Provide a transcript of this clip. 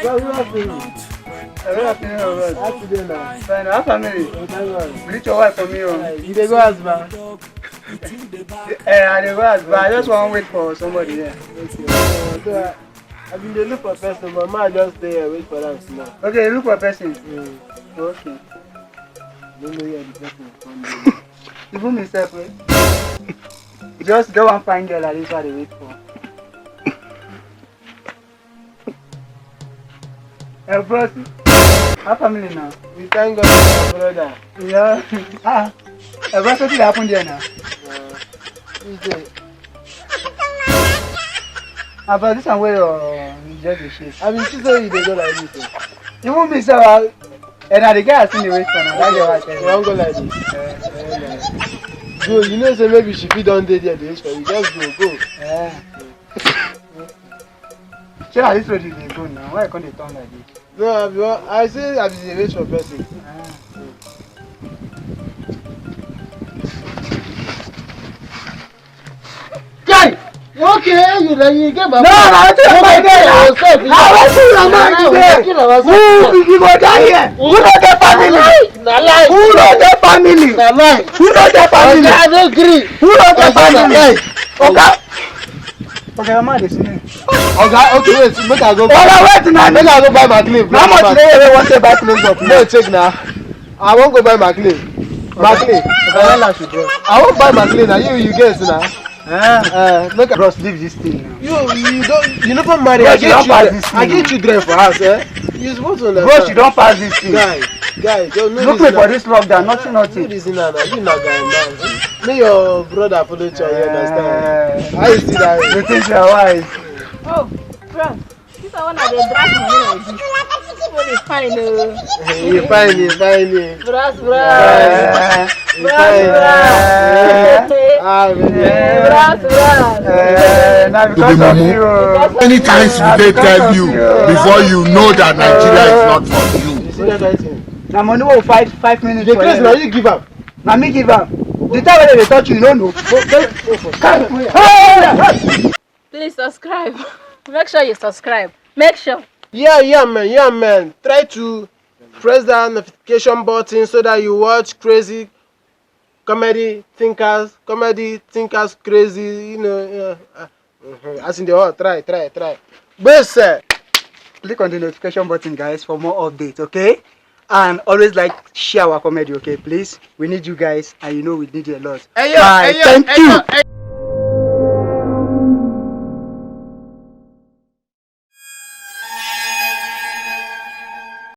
I just want to wait for somebody here. Okay. I mean, they look for a person, but I just stay here wait for them small. Okay, look for a person. Okay. Don't know where the person is from. Even myself, right? Just go and find girl, that is what they wait for. Hey, bro, our family now. We thank God for my brother. Yeah. Hey, bro, something happened there now. But this one where you just a shit. I mean, she said you go like this. Even me, sir, and the guy has seen the waist for now. That's what I tell you. You won't go like this. Go, you know, so maybe she fit on there, the age for you. Just go. Yeah. Sure, this road is good now. Why can't they turn like this? No, I say I be the wait for person. Guy! Okay, you get my No, I don't my girl. I want to know who you go die here? Who not the family? Who not the family? Who not the family? I don't agree. Who not the family? Okay. Okay, I'm not listening. Okay, wait, make I go. Wait now. Make I go buy my clip. How much do you want to buy clothes up? No, check now. I won't go buy my clip. My clip. I won't buy my clip now. You guess now. Look at bros, leave this thing now. You never marry. Bros, I get children for us, eh? You supposed to understand. Bros, you don't pass this thing. Guy, don't know. Look me for this lockdown, nothing. No reason now. You not guy man. May your brother follow you, you understand? How you see that? You think you're wise? Oh, bro, this one that they drag money like this. What is fine, You fine. Bros. Now because of you. Many times will they tell you before you know that Nigeria is not for you? You see that thing? Now money will fight 5 minutes. The place now you give up. Now me give up. The time when they touch you, you don't know. Please subscribe. Make sure you subscribe. Make sure. Yeah, man. Try to press that notification button so that you watch crazy comedy thinkers crazy, you know. As in the world, try. But Click on the notification button, guys, for more updates, okay? And always share our comedy, okay? Please, we need you guys, and you know we need you a lot. Hey, Bye. Thank you.